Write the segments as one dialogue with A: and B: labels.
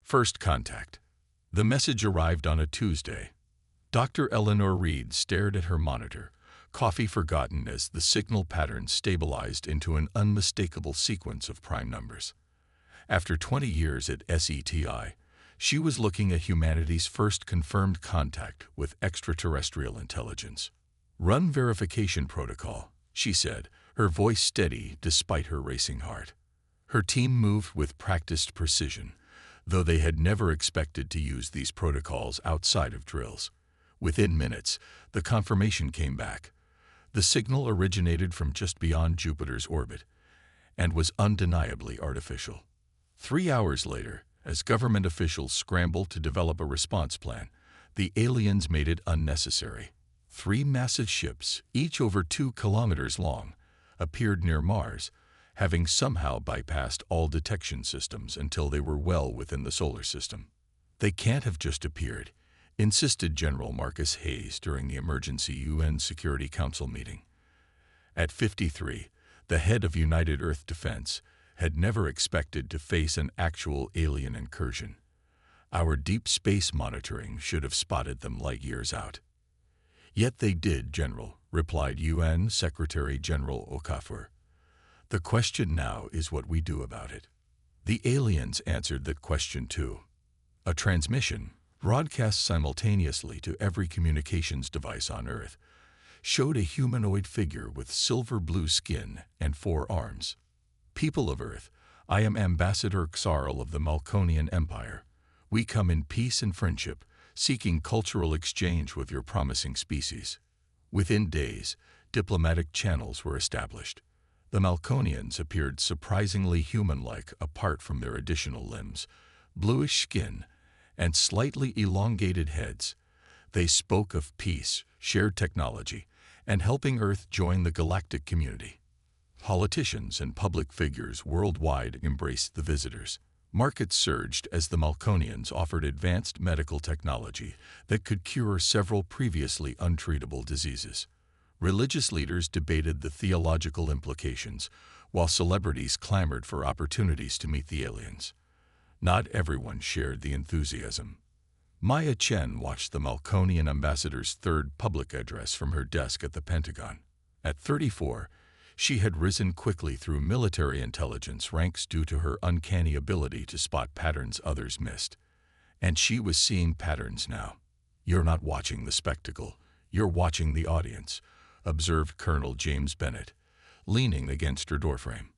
A: First contact. The message arrived on a Tuesday. Dr. Eleanor Reed stared at her monitor, coffee forgotten as the signal pattern stabilized into an unmistakable sequence of prime numbers. After 20 years at SETI, she was looking at humanity's first confirmed contact with extraterrestrial intelligence. "Run verification protocol," she said, her voice steady despite her racing heart. Her team moved with practiced precision, though they had never expected to use these protocols outside of drills. Within minutes, the confirmation came back. The signal originated from just beyond Jupiter's orbit and was undeniably artificial. 3 hours later, as government officials scrambled to develop a response plan, the aliens made it unnecessary. 3 massive ships, each over 2 kilometers long, appeared near Mars, having somehow bypassed all detection systems until they were well within the solar system. "They can't have just appeared," insisted General Marcus Hayes during the emergency UN Security Council meeting. At 53, the head of United Earth Defense had never expected to face an actual alien incursion. "Our deep space monitoring should have spotted them light years out." "Yet they did, General," replied UN Secretary General Okafor. "The question now is what we do about it." The aliens answered that question too. A transmission, broadcast simultaneously to every communications device on Earth, showed a humanoid figure with silver-blue skin and 4 arms. "People of Earth, I am Ambassador Xarl of the Malkonian Empire. We come in peace and friendship, seeking cultural exchange with your promising species." Within days, diplomatic channels were established. The Malkonians appeared surprisingly human-like apart from their additional limbs, bluish skin, and slightly elongated heads. They spoke of peace, shared technology, and helping Earth join the galactic community. Politicians and public figures worldwide embraced the visitors. Markets surged as the Malkonians offered advanced medical technology that could cure several previously untreatable diseases. Religious leaders debated the theological implications, while celebrities clamored for opportunities to meet the aliens. Not everyone shared the enthusiasm. Maya Chen watched the Malkonian ambassador's third public address from her desk at the Pentagon. At 34, she had risen quickly through military intelligence ranks due to her uncanny ability to spot patterns others missed. And she was seeing patterns now. "You're not watching the spectacle, you're watching the audience," observed Colonel James Bennett, leaning against her doorframe.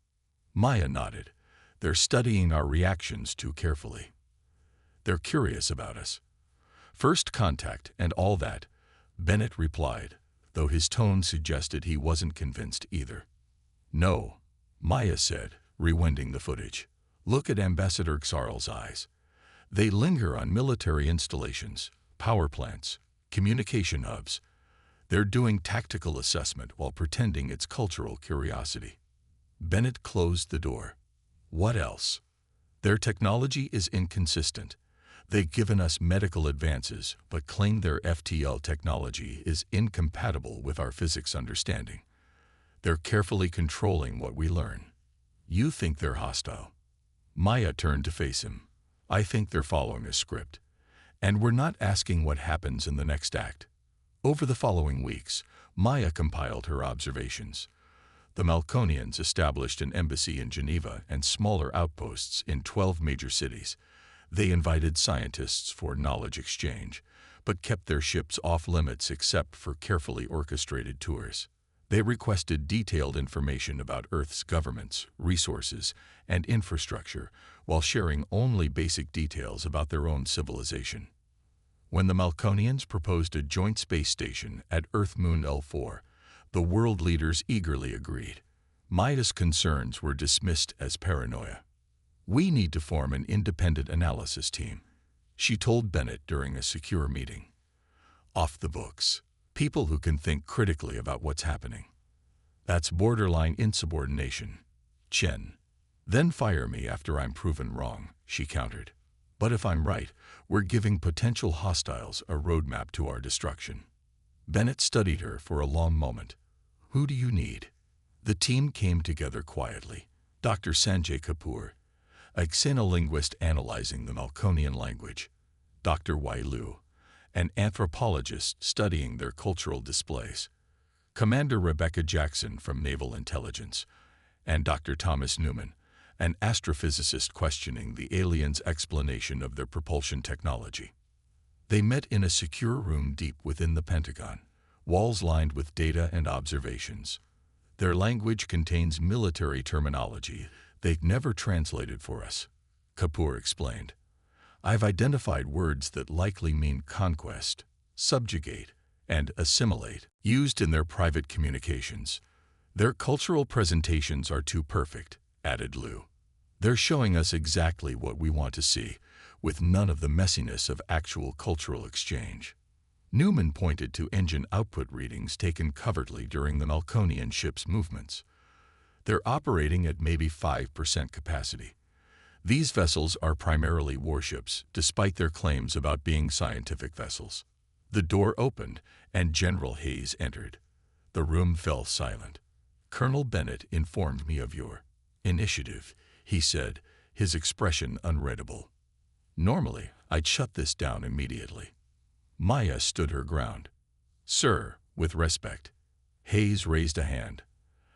A: Maya nodded. "They're studying our reactions too carefully. They're curious about us." "First contact and all that," Bennett replied, though his tone suggested he wasn't convinced either. "No," Maya said, rewinding the footage. "Look at Ambassador Xarl's eyes. They linger on military installations, power plants, communication hubs. They're doing tactical assessment while pretending it's cultural curiosity." Bennett closed the door. "What else?" "Their technology is inconsistent. They've given us medical advances, but claim their FTL technology is incompatible with our physics understanding. They're carefully controlling what we learn." "You think they're hostile?" Maya turned to face him. "I think they're following a script. And we're not asking what happens in the next act." Over the following weeks, Maya compiled her observations. The Malkonians established an embassy in Geneva and smaller outposts in 12 major cities. They invited scientists for knowledge exchange, but kept their ships off-limits except for carefully orchestrated tours. They requested detailed information about Earth's governments, resources, and infrastructure, while sharing only basic details about their own civilization. When the Malkonians proposed a joint space station at Earth-Moon L4, the world leaders eagerly agreed. Maya's concerns were dismissed as paranoia. "We need to form an independent analysis team," she told Bennett during a secure meeting. "Off the books. People who can think critically about what's happening." "That's borderline insubordination, Chen." "Then fire me after I'm proven wrong," she countered. "But if I'm right, we're giving potential hostiles a roadmap to our destruction." Bennett studied her for a long moment. "Who do you need?" The team came together quietly. Dr. Sanjay Kapoor, a xenolinguist analyzing the Melkonian language, Dr. Wai Lu, an anthropologist studying their cultural displays, Commander Rebecca Jackson from Naval Intelligence, and Dr. Thomas Newman, an astrophysicist questioning the aliens' explanation of their propulsion technology. They met in a secure room deep within the Pentagon, walls lined with data and observations. Their language contains military terminology they've never translated for us, Kapoor explained. I've identified words that likely mean conquest, subjugate, and assimilate, used in their private communications. Their cultural presentations are too perfect, added Liu. They're showing us exactly what we want to see, with none of the messiness of actual cultural exchange. Newman pointed to engine output readings taken covertly during the Melkonian ship's movements. They're operating at maybe 5% capacity. These vessels are primarily warships, despite their claims about being scientific vessels. The door opened, and General Hayes entered. The room fell silent. Colonel Bennett informed me of your initiative, he said, his expression unreadable. Normally, I'd shut this down immediately. Maya stood her ground. Sir, with respect. Hayes raised a hand.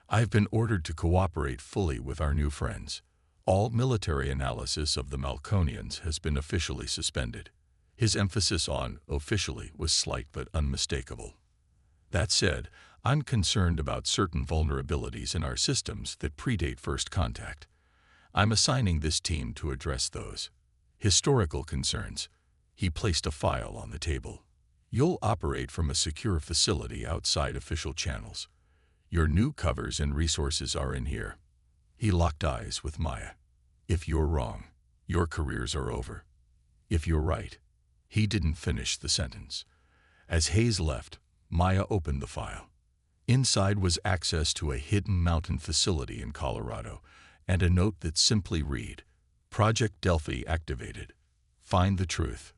A: I've been ordered to cooperate fully with our new friends. All military analysis of the Melkonians has been officially suspended. His emphasis on officially was slight but unmistakable. That said, I'm concerned about certain vulnerabilities in our systems that predate first contact. I'm assigning this team to address those historical concerns. He placed a file on the table. You'll operate from a secure facility outside official channels. Your new covers and resources are in here. He locked eyes with Maya. If you're wrong, your careers are over. If you're right. He didn't finish the sentence. As Hayes left, Maya opened the file. Inside was access to a hidden mountain facility in Colorado and a note that simply read, Project Delphi activated. Find the truth.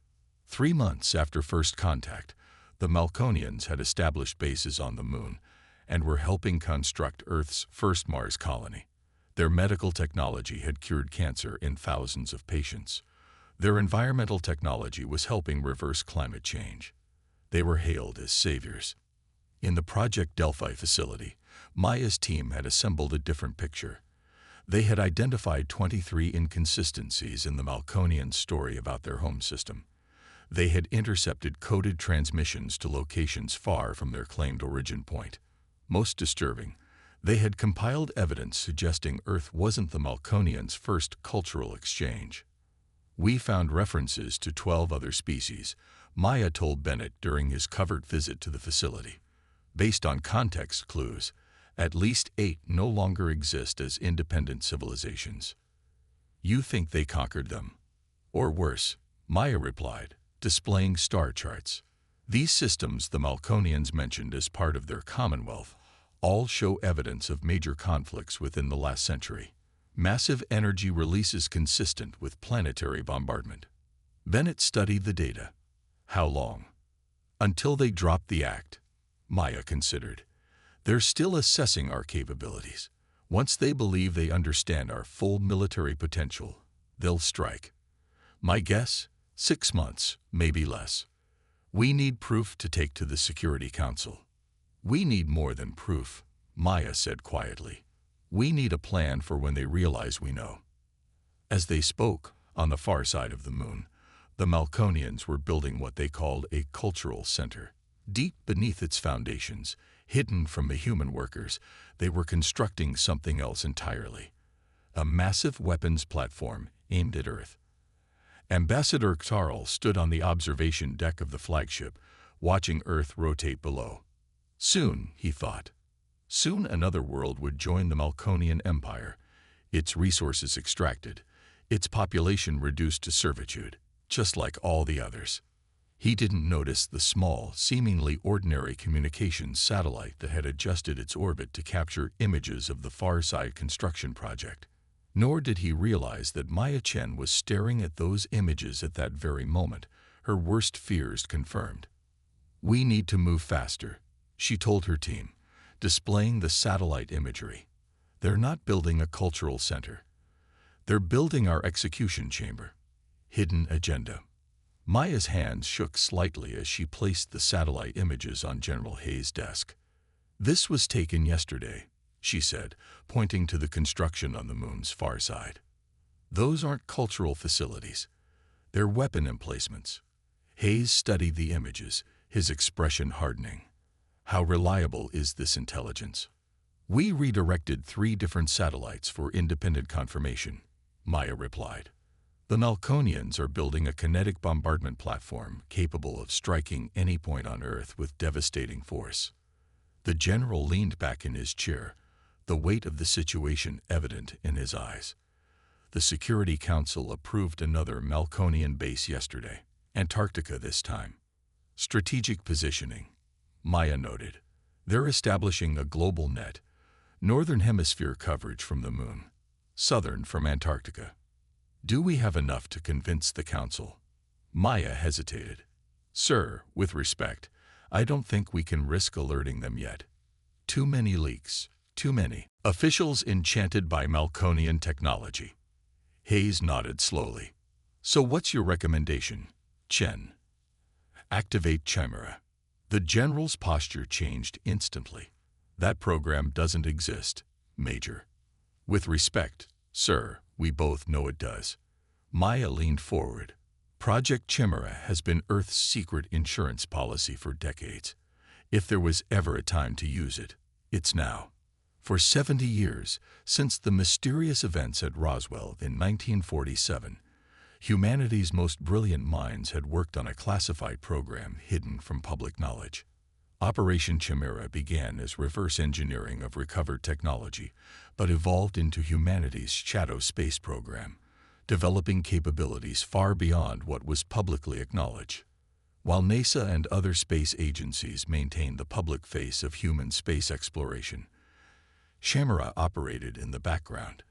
A: 3 months after first contact, the Melkonians had established bases on the moon and were helping construct Earth's first Mars colony. Their medical technology had cured cancer in thousands of patients. Their environmental technology was helping reverse climate change. They were hailed as saviors. In the Project Delphi facility, Maya's team had assembled a different picture. They had identified 23 inconsistencies in the Melkonian story about their home system. They had intercepted coded transmissions to locations far from their claimed origin point. Most disturbing, they had compiled evidence suggesting Earth wasn't the Melkonians' first cultural exchange. We found references to 12 other species, Maya told Bennett during his covert visit to the facility. Based on context clues, at least 8 no longer exist as independent civilizations. You think they conquered them? Or worse, Maya replied, displaying star charts. These systems the Melkonians mentioned as part of their commonwealth all show evidence of major conflicts within the last century. Massive energy releases consistent with planetary bombardment. Bennett studied the data. How long? Until they drop the act, Maya considered. They're still assessing our capabilities. Once they believe they understand our full military potential, they'll strike. My guess? 6 months, maybe less. We need proof to take to the Security Council. We need more than proof, Maya said quietly. We need a plan for when they realize we know. As they spoke, on the far side of the moon, the Melkonians were building what they called a cultural center. Deep beneath its foundations, hidden from the human workers, they were constructing something else entirely. A massive weapons platform aimed at Earth. Ambassador Ktarl stood on the observation deck of the flagship, watching Earth rotate below. Soon, he thought. Soon another world would join the Melkonian Empire, its resources extracted, its population reduced to servitude, just like all the others. He didn't notice the small, seemingly ordinary communications satellite that had adjusted its orbit to capture images of the Far Side construction project. Nor did he realize that Maya Chen was staring at those images at that very moment, her worst fears confirmed. We need to move faster, she told her team, displaying the satellite imagery. They're not building a cultural center. They're building our execution chamber. Hidden agenda. Maya's hands shook slightly as she placed the satellite images on General Hayes' desk. This was taken yesterday, she said, pointing to the construction on the moon's far side. Those aren't cultural facilities. They're weapon emplacements. Hayes studied the images, his expression hardening. How reliable is this intelligence? We redirected 3 different satellites for independent confirmation, Maya replied. The Malconians are building a kinetic bombardment platform capable of striking any point on Earth with devastating force. The general leaned back in his chair, the weight of the situation evident in his eyes. The Security Council approved another Malconian base yesterday, Antarctica this time. Strategic positioning, Maya noted. They're establishing a global net, northern hemisphere coverage from the moon, southern from Antarctica. Do we have enough to convince the Council? Maya hesitated. Sir, with respect, I don't think we can risk alerting them yet. Too many leaks, too many. Officials enchanted by Malconian technology. Hayes nodded slowly. So what's your recommendation, Chen? Activate Chimera. The general's posture changed instantly. That program doesn't exist, Major. With respect, sir, we both know it does. Maya leaned forward. Project Chimera has been Earth's secret insurance policy for decades. If there was ever a time to use it, it's now. For 70 years, since the mysterious events at Roswell in 1947, humanity's most brilliant minds had worked on a classified program hidden from public knowledge. Operation Chimera began as reverse engineering of recovered technology, but evolved into humanity's shadow space program, developing capabilities far beyond what was publicly acknowledged. While NASA and other space agencies maintained the public face of human space exploration, Chimera operated in the background,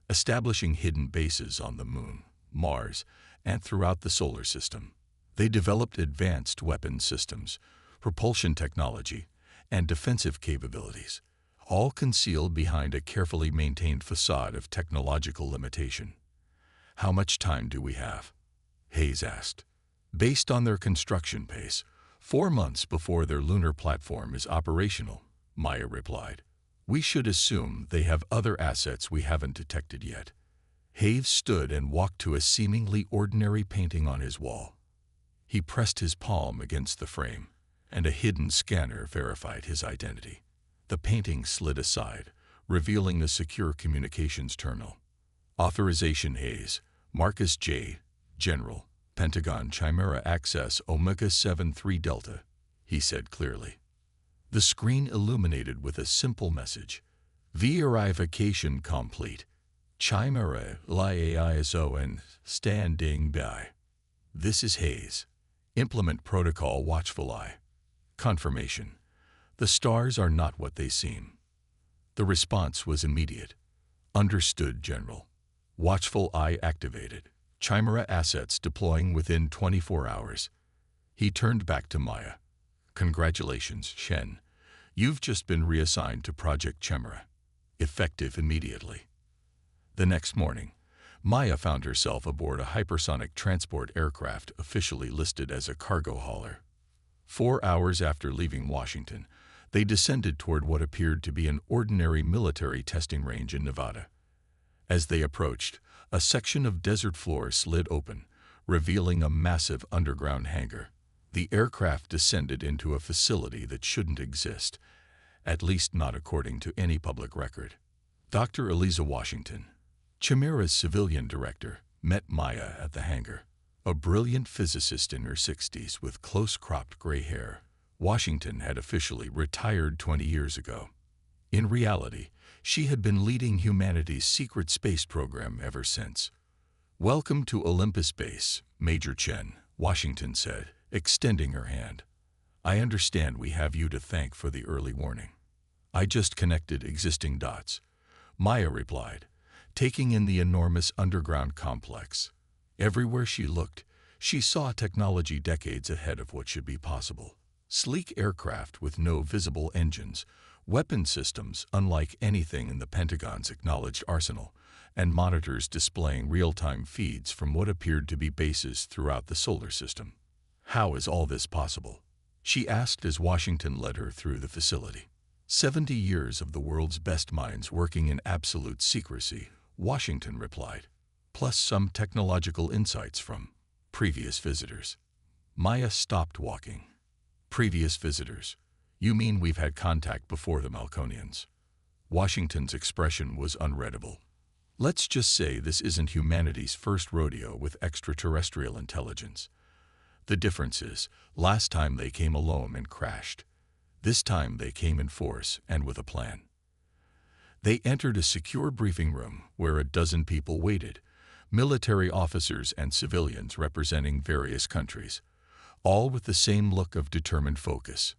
A: establishing hidden bases on the Moon, Mars, and throughout the solar system. They developed advanced weapon systems, propulsion technology, and defensive capabilities, all concealed behind a carefully maintained facade of technological limitation. How much time do we have? Hayes asked. Based on their construction pace, 4 months before their lunar platform is operational, Maya replied. We should assume they have other assets we haven't detected yet. Hayes stood and walked to a seemingly ordinary painting on his wall. He pressed his palm against the frame, and a hidden scanner verified his identity. The painting slid aside, revealing a secure communications terminal. Authorization Hayes, Marcus J., General, Pentagon Chimera Access Omega-73 Delta, he said clearly. The screen illuminated with a simple message. Verification complete. Chimera liaison standing by. This is Hayes. Implement protocol watchful eye. Confirmation. The stars are not what they seem. The response was immediate. Understood, General. Watchful eye activated. Chimera assets deploying within 24 hours. He turned back to Maya. Congratulations, Shen. You've just been reassigned to Project Chimera. Effective immediately. The next morning, Maya found herself aboard a hypersonic transport aircraft officially listed as a cargo hauler. 4 hours after leaving Washington, they descended toward what appeared to be an ordinary military testing range in Nevada. As they approached, a section of desert floor slid open, revealing a massive underground hangar. The aircraft descended into a facility that shouldn't exist, at least not according to any public record. Dr. Eliza Washington, Chimera's civilian director, met Maya at the hangar. A brilliant physicist in her 60s with close-cropped gray hair, Washington had officially retired 20 years ago. In reality, she had been leading humanity's secret space program ever since. Welcome to Olympus Base, Major Chen, Washington said, extending her hand. I understand we have you to thank for the early warning. I just connected existing dots, Maya replied, taking in the enormous underground complex. Everywhere she looked, she saw technology decades ahead of what should be possible. Sleek aircraft with no visible engines, weapon systems unlike anything in the Pentagon's acknowledged arsenal, and monitors displaying real-time feeds from what appeared to be bases throughout the solar system. "How is all this possible?" she asked as Washington led her through the facility. 70 years of the world's best minds working in absolute secrecy, Washington replied, plus some technological insights from previous visitors. Maya stopped walking. "Previous visitors? You mean we've had contact before the Malconians?" Washington's expression was unreadable. "Let's just say this isn't humanity's first rodeo with extraterrestrial intelligence. The difference is, last time they came alone and crashed. This time they came in force and with a plan." They entered a secure briefing room where a dozen people waited, military officers and civilians representing various countries, all with the same look of determined focus.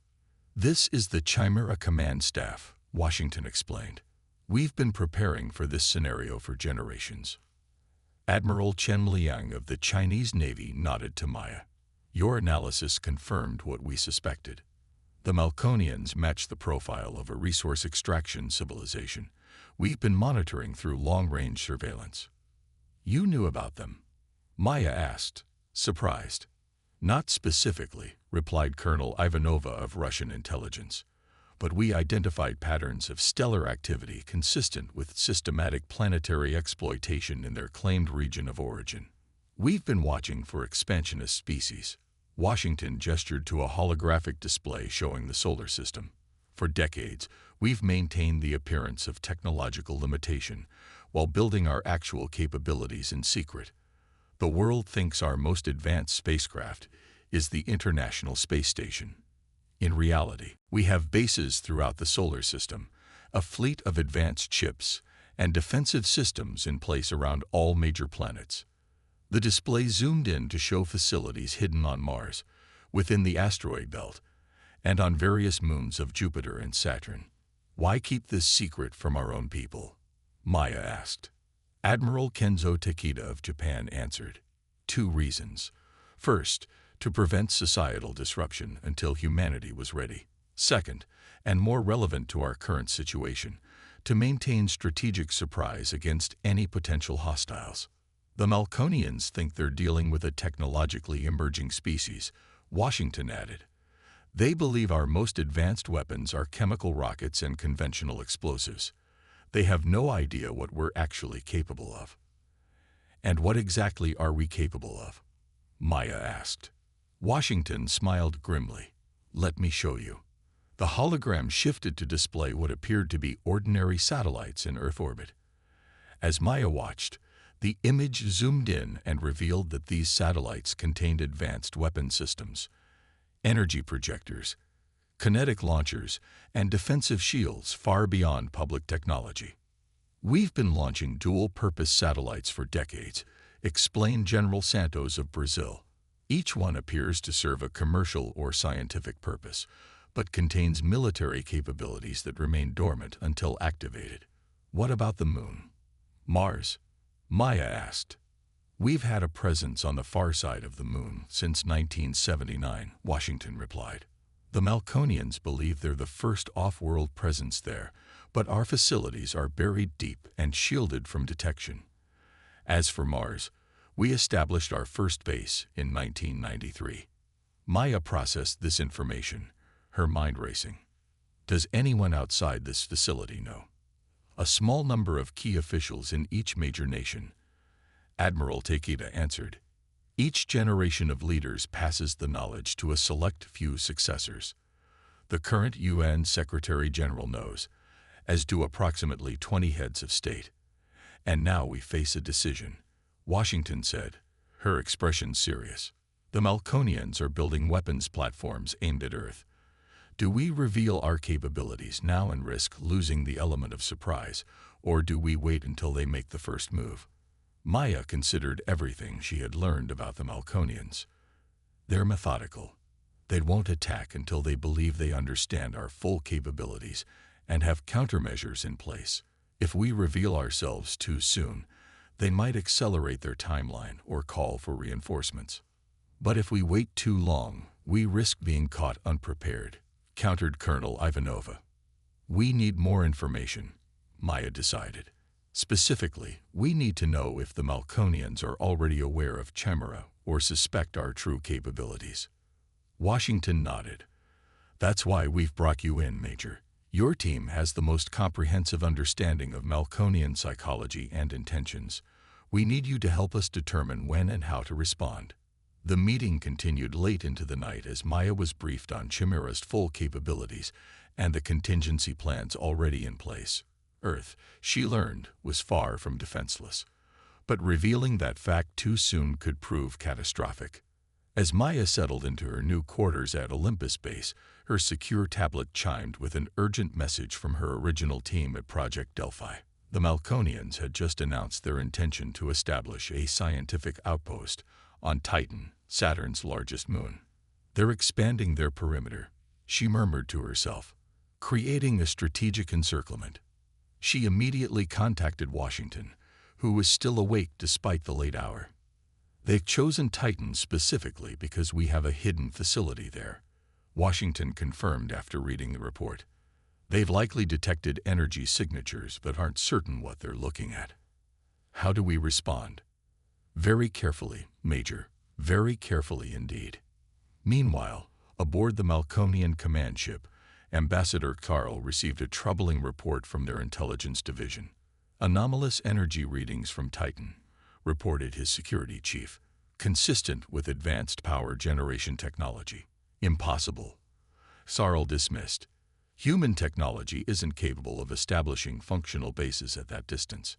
A: "This is the Chimera Command Staff," Washington explained. "We've been preparing for this scenario for generations." Admiral Chen Liang of the Chinese Navy nodded to Maya. "Your analysis confirmed what we suspected. The Malconians match the profile of a resource extraction civilization we've been monitoring through long-range surveillance." "You knew about them?" Maya asked, surprised. "Not specifically," replied Colonel Ivanova of Russian intelligence, "but we identified patterns of stellar activity consistent with systematic planetary exploitation in their claimed region of origin. We've been watching for expansionist species." Washington gestured to a holographic display showing the solar system. "For decades, we've maintained the appearance of technological limitation while building our actual capabilities in secret. The world thinks our most advanced spacecraft is the International Space Station. In reality, we have bases throughout the solar system, a fleet of advanced ships, and defensive systems in place around all major planets." The display zoomed in to show facilities hidden on Mars, within the asteroid belt, and on various moons of Jupiter and Saturn. "Why keep this secret from our own people?" Maya asked. Admiral Kenzo Takeda of Japan answered. "Two reasons. First, to prevent societal disruption until humanity was ready. Second, and more relevant to our current situation, to maintain strategic surprise against any potential hostiles." "The Malconians think they're dealing with a technologically emerging species," Washington added. "They believe our most advanced weapons are chemical rockets and conventional explosives. They have no idea what we're actually capable of." "And what exactly are we capable of?" Maya asked. Washington smiled grimly. "Let me show you." The hologram shifted to display what appeared to be ordinary satellites in Earth orbit. As Maya watched, the image zoomed in and revealed that these satellites contained advanced weapon systems, energy projectors, kinetic launchers, and defensive shields far beyond public technology. "We've been launching dual-purpose satellites for decades," explained General Santos of Brazil. "Each one appears to serve a commercial or scientific purpose, but contains military capabilities that remain dormant until activated." "What about the Moon?" "Mars?" Maya asked. "We've had a presence on the far side of the Moon since 1979, Washington replied. "The Malconians believe they're the first off-world presence there, but our facilities are buried deep and shielded from detection. As for Mars, we established our first base in 1993. Maya processed this information, her mind racing. "Does anyone outside this facility know?" "A small number of key officials in each major nation," Admiral Takeda answered. "Each generation of leaders passes the knowledge to a select few successors. The current UN Secretary-General knows, as do approximately 20 heads of state. And now we face a decision," Washington said, her expression serious. "The Malconians are building weapons platforms aimed at Earth. Do we reveal our capabilities now and risk losing the element of surprise, or do we wait until they make the first move?" Maya considered everything she had learned about the Malconians. "They're methodical. They won't attack until they believe they understand our full capabilities and have countermeasures in place. If we reveal ourselves too soon, they might accelerate their timeline or call for reinforcements. But if we wait too long, we risk being caught unprepared," countered Colonel Ivanova. "We need more information," Maya decided. Specifically, we need to know if the Malconians are already aware of Chimera or suspect our true capabilities. Washington nodded. That's why we've brought you in, Major. Your team has the most comprehensive understanding of Malconian psychology and intentions. We need you to help us determine when and how to respond. The meeting continued late into the night as Maya was briefed on Chimera's full capabilities and the contingency plans already in place. Earth, she learned, was far from defenseless. But revealing that fact too soon could prove catastrophic. As Maya settled into her new quarters at Olympus Base, her secure tablet chimed with an urgent message from her original team at Project Delphi. The Malconians had just announced their intention to establish a scientific outpost on Titan, Saturn's largest moon. They're expanding their perimeter, she murmured to herself, creating a strategic encirclement. She immediately contacted Washington, who was still awake despite the late hour. They've chosen Titan specifically because we have a hidden facility there, Washington confirmed after reading the report. They've likely detected energy signatures but aren't certain what they're looking at. How do we respond? Very carefully, Major, very carefully indeed. Meanwhile, aboard the Malconian command ship, Ambassador Carl received a troubling report from their intelligence division. Anomalous energy readings from Titan, reported his security chief, consistent with advanced power generation technology. Impossible. Sarl dismissed. Human technology isn't capable of establishing functional bases at that distance.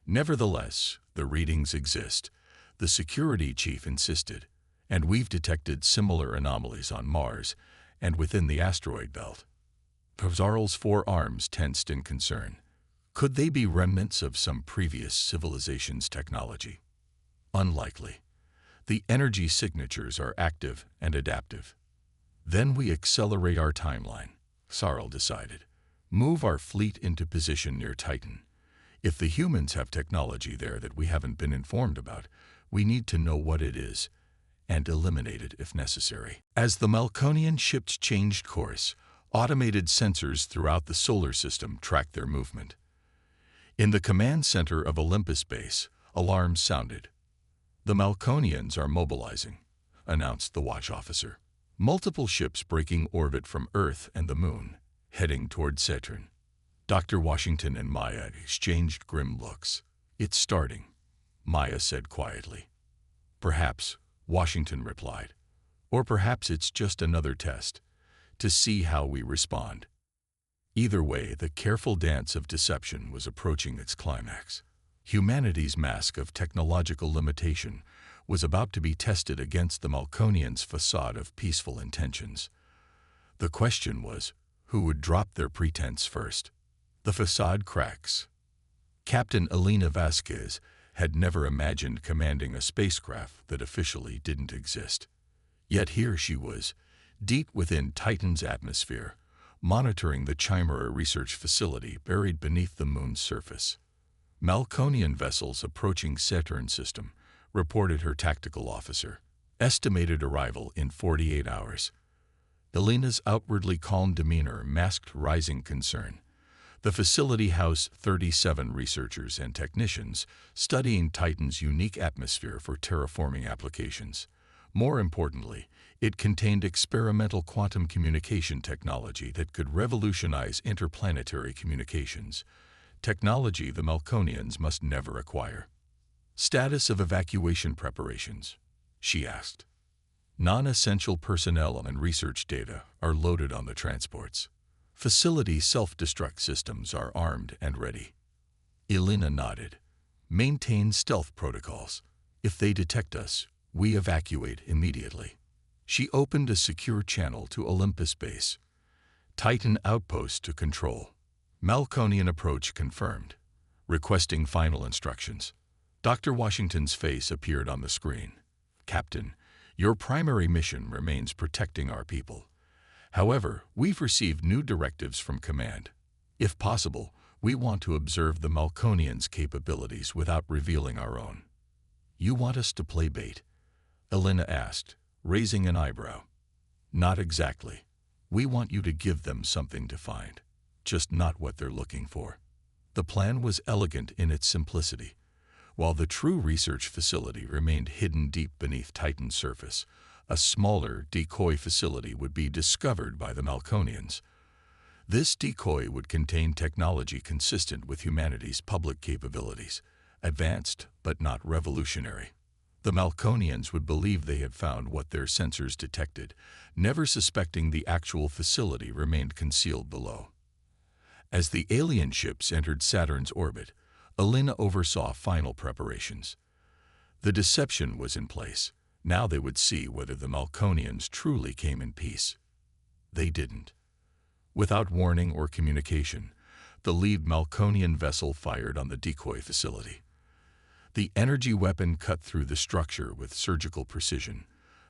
A: Nevertheless, the readings exist, the security chief insisted, and we've detected similar anomalies on Mars and within the asteroid belt. Sarl's forearms tensed in concern. Could they be remnants of some previous civilization's technology? Unlikely. The energy signatures are active and adaptive. Then we accelerate our timeline, Sarl decided. Move our fleet into position near Titan. If the humans have technology there that we haven't been informed about, we need to know what it is and eliminate it if necessary. As the Malconian ships changed course, automated sensors throughout the solar system tracked their movement. In the command center of Olympus Base, alarms sounded. The Malconians are mobilizing, announced the watch officer. Multiple ships breaking orbit from Earth and the Moon, heading toward Saturn. Dr. Washington and Maya exchanged grim looks. It's starting, Maya said quietly. Perhaps, Washington replied. Or perhaps it's just another test, to see how we respond. Either way, the careful dance of deception was approaching its climax. Humanity's mask of technological limitation was about to be tested against the Malconians' facade of peaceful intentions. The question was, who would drop their pretense first? The facade cracks. Captain Elena Vasquez had never imagined commanding a spacecraft that officially didn't exist. Yet here she was, deep within Titan's atmosphere, monitoring the Chimera research facility buried beneath the moon's surface. Malconian vessels approaching Saturn system, reported her tactical officer. Estimated arrival in 48 hours. Elena's outwardly calm demeanor masked rising concern. The facility housed 37 researchers and technicians studying Titan's unique atmosphere for terraforming applications. More importantly, it contained experimental quantum communication technology that could revolutionize interplanetary communications, technology the Malconians must never acquire. Status of evacuation preparations, she asked. Non-essential personnel and research data are loaded on the transports. Facility self-destruct systems are armed and ready. Elena nodded. Maintain stealth protocols. If they detect us, we evacuate immediately. She opened a secure channel to Olympus Base. Titan outpost to control. Malconian approach confirmed. Requesting final instructions. Dr. Washington's face appeared on the screen. Captain, your primary mission remains protecting our people. However, we've received new directives from command. If possible, we want to observe the Malconians' capabilities without revealing our own. You want us to play bait? Elena asked, raising an eyebrow. Not exactly. We want you to give them something to find, just not what they're looking for. The plan was elegant in its simplicity. While the true research facility remained hidden deep beneath Titan's surface, a smaller decoy facility would be discovered by the Malconians. This decoy would contain technology consistent with humanity's public capabilities, advanced but not revolutionary. The Malconians would believe they had found what their sensors detected, never suspecting the actual facility remained concealed below. As the alien ships entered Saturn's orbit, Alina oversaw final preparations. The deception was in place. Now they would see whether the Malconians truly came in peace. They didn't. Without warning or communication, the lead Malconian vessel fired on the decoy facility. The energy weapon cut through the structure with surgical precision,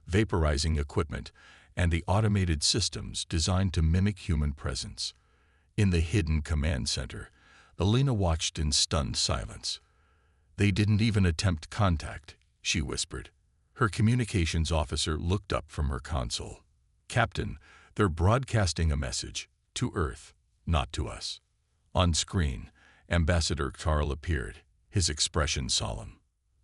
A: vaporizing equipment and the automated systems designed to mimic human presence. In the hidden command center, Alina watched in stunned silence. "They didn't even attempt contact," she whispered. Her communications officer looked up from her console. "Captain, they're broadcasting a message. To Earth, not to us." On screen, Ambassador Carl appeared, his expression solemn.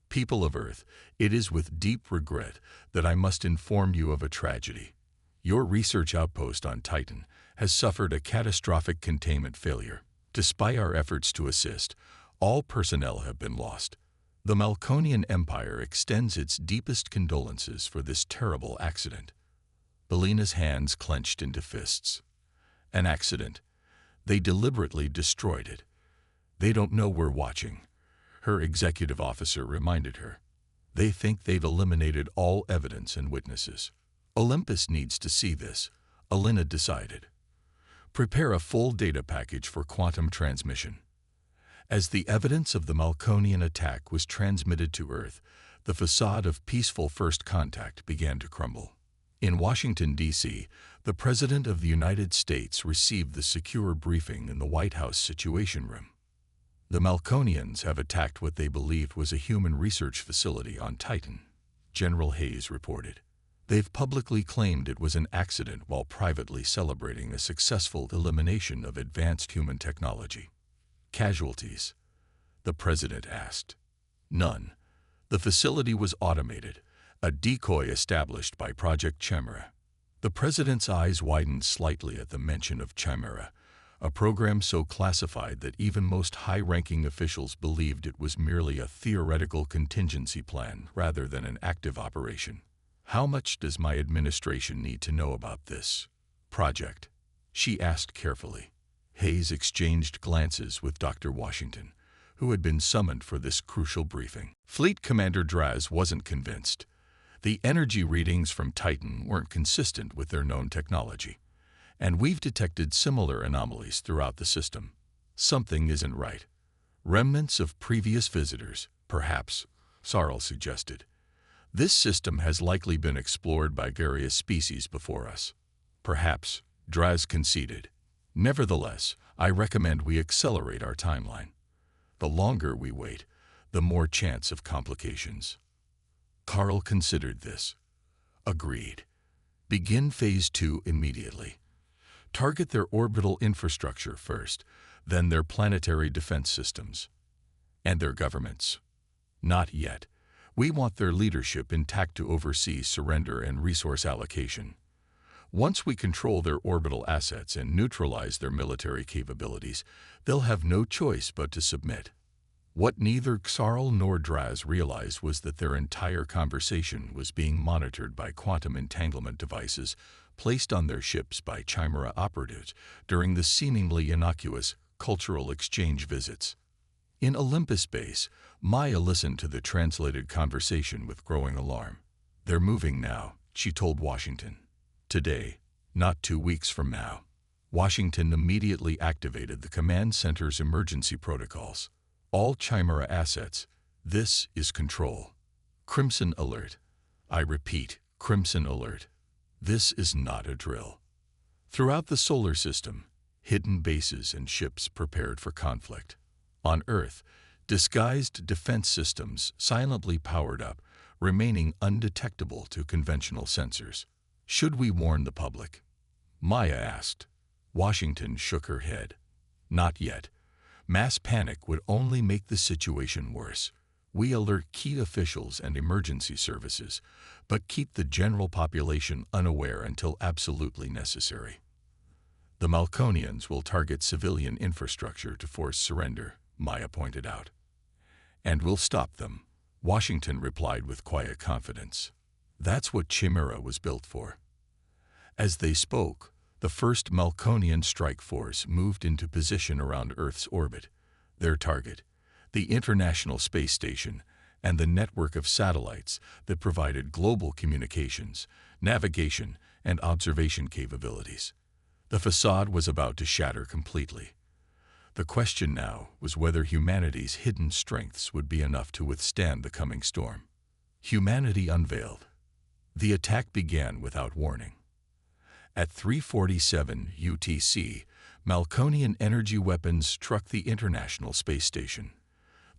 A: "People of Earth, it is with deep regret that I must inform you of a tragedy. Your research outpost on Titan has suffered a catastrophic containment failure. Despite our efforts to assist, all personnel have been lost. The Malconian Empire extends its deepest condolences for this terrible accident." Alina's hands clenched into fists. "An accident. They deliberately destroyed it. They don't know we're watching," her executive officer reminded her. "They think they've eliminated all evidence and witnesses. Olympus needs to see this," Alina decided. "Prepare a full data package for quantum transmission." As the evidence of the Malconian attack was transmitted to Earth, the facade of peaceful first contact began to crumble. In Washington, D.C., the President of the United States received the secure briefing in the White House Situation Room. "The Malconians have attacked what they believed was a human research facility on Titan," General Hayes reported. "They've publicly claimed it was an accident while privately celebrating a successful elimination of advanced human technology." "Casualties?" the President asked. "None. The facility was automated, a decoy established by Project Chimera." The President's eyes widened slightly at the mention of Chimera, a program so classified that even most high-ranking officials believed it was merely a theoretical contingency plan rather than an active operation. "How much does my administration need to know about this project?" she asked carefully. Hayes exchanged glances with Dr. Washington, who had been summoned for this crucial briefing. Fleet Commander Draz wasn't convinced. The energy readings from Titan weren't consistent with their known technology, and we've detected similar anomalies throughout the system. Something isn't right. Remnants of previous visitors, perhaps, Sarl suggested. This system has likely been explored by various species before us. Perhaps, Draz conceded. Nevertheless, I recommend we accelerate our timeline. The longer we wait, the more chance of complications. Carl considered this. Agreed. Begin Phase 2 immediately. Target their orbital infrastructure first, then their planetary defense systems. And their governments. Not yet. We want their leadership intact to oversee surrender and resource allocation. Once we control their orbital assets and neutralize their military capabilities, they'll have no choice but to submit. What neither Xarl nor Draz realized was that their entire conversation was being monitored by quantum entanglement devices placed on their ships by Chimera operatives during the seemingly innocuous cultural exchange visits. In Olympus Base, Maya listened to the translated conversation with growing alarm. "They're moving now," she told Washington. "Today, not 2 weeks from now." Washington immediately activated the command center's emergency protocols. "All Chimera assets, this is control. Crimson alert. I repeat, crimson alert. This is not a drill." Throughout the solar system, hidden bases and ships prepared for conflict. On Earth, disguised defense systems silently powered up, remaining undetectable to conventional sensors. "Should we warn the public?" Maya asked. Washington shook her head. "Not yet. Mass panic would only make the situation worse. We alert key officials and emergency services, but keep the general population unaware until absolutely necessary. The Malconians will target civilian infrastructure to force surrender, Maya pointed out. And we'll stop them, Washington replied with quiet confidence. That's what Chimera was built for. As they spoke, the first Malconian strike force moved into position around Earth's orbit. Their target, the International Space Station, and the network of satellites that provided global communications, navigation, and observation capabilities. The facade was about to shatter completely. The question now was whether humanity's hidden strengths would be enough to withstand the coming storm. Humanity unveiled. The attack began without warning. At 3:47 UTC, Malconian energy weapons struck the International Space Station.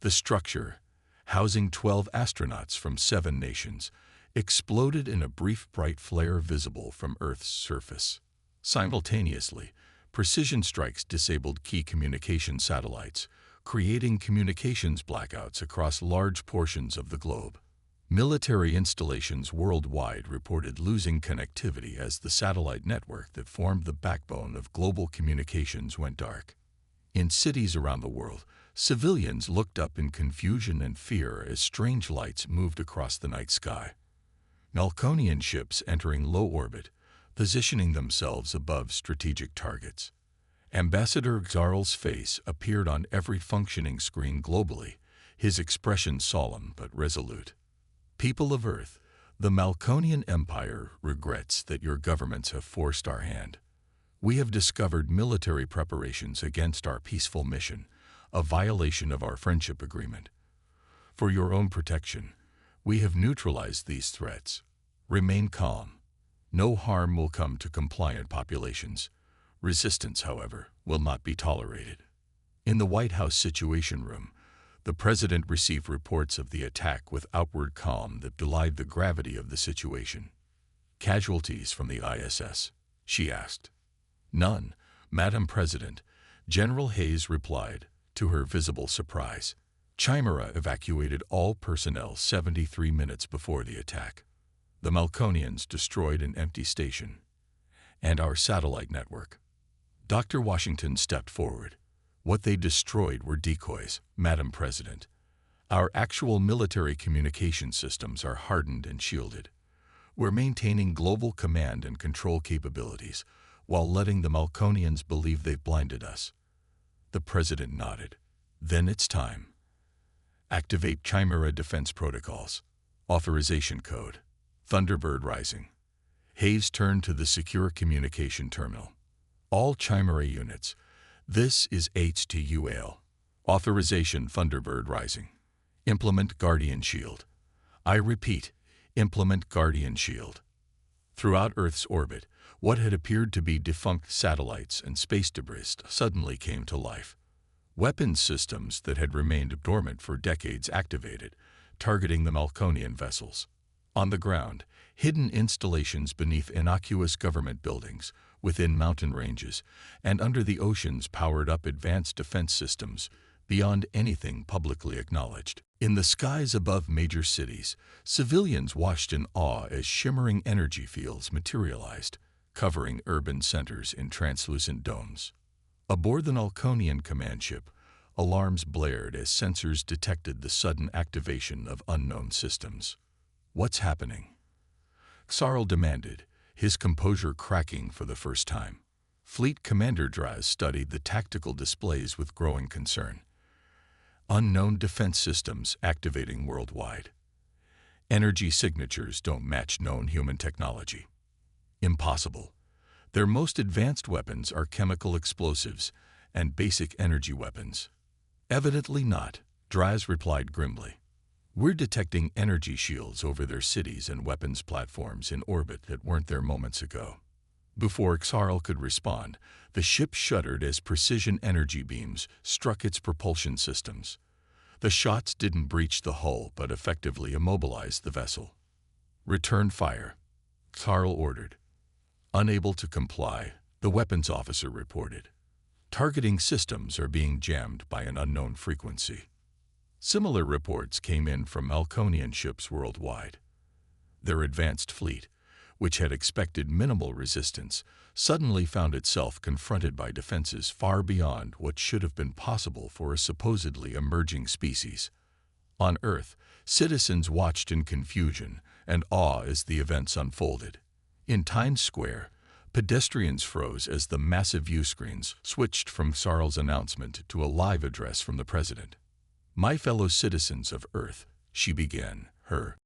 A: The structure, housing 12 astronauts from 7 nations, exploded in a brief bright flare visible from Earth's surface. Simultaneously, precision strikes disabled key communication satellites, creating communications blackouts across large portions of the globe. Military installations worldwide reported losing connectivity as the satellite network that formed the backbone of global communications went dark. In cities around the world, civilians looked up in confusion and fear as strange lights moved across the night sky. Malconian ships entering low orbit, positioning themselves above strategic targets. Ambassador Xarl's face appeared on every functioning screen globally, his expression solemn but resolute. People of Earth, the Malconian Empire regrets that your governments have forced our hand. We have discovered military preparations against our peaceful mission, a violation of our friendship agreement. For your own protection, we have neutralized these threats. Remain calm. No harm will come to compliant populations. Resistance, however, will not be tolerated. In the White House Situation Room, the President received reports of the attack with outward calm that belied the gravity of the situation. Casualties from the ISS? She asked. None, Madam President, General Hayes replied, to her visible surprise. Chimera evacuated all personnel 73 minutes before the attack. The Malconians destroyed an empty station. And our satellite network. Dr. Washington stepped forward. What they destroyed were decoys, Madam President. Our actual military communication systems are hardened and shielded. We're maintaining global command and control capabilities while letting the Malconians believe they've blinded us. The President nodded. Then it's time. Activate Chimera defense protocols. Authorization code. Thunderbird rising. Hayes turned to the secure communication terminal. All Chimera units. This is HTUAL. Authorization Thunderbird rising. Implement Guardian Shield. I repeat, implement Guardian Shield. Throughout Earth's orbit, what had appeared to be defunct satellites and space debris suddenly came to life. Weapons systems that had remained dormant for decades activated, targeting the Malconian vessels. On the ground, hidden installations beneath innocuous government buildings, within mountain ranges, and under the oceans powered up advanced defense systems beyond anything publicly acknowledged. In the skies above major cities, civilians watched in awe as shimmering energy fields materialized, covering urban centers in translucent domes. Aboard the Malconian command ship, alarms blared as sensors detected the sudden activation of unknown systems. What's happening? Xarl demanded, his composure cracking for the first time. Fleet Commander Draz studied the tactical displays with growing concern. Unknown defense systems activating worldwide. Energy signatures don't match known human technology. Impossible. Their most advanced weapons are chemical explosives and basic energy weapons. Evidently not, Draz replied grimly. We're detecting energy shields over their cities and weapons platforms in orbit that weren't there moments ago. Before Xarl could respond, the ship shuddered as precision energy beams struck its propulsion systems. The shots didn't breach the hull but effectively immobilized the vessel. Return fire, Xarl ordered. Unable to comply, the weapons officer reported. Targeting systems are being jammed by an unknown frequency. Similar reports came in from Malconian ships worldwide. Their advanced fleet, which had expected minimal resistance, suddenly found itself confronted by defenses far beyond what should have been possible for a supposedly emerging species. On Earth, citizens watched in confusion and awe as the events unfolded. In Times Square, pedestrians froze as the massive viewscreens switched from Sarl's announcement to a live address from the president. "My fellow citizens of Earth," she began, her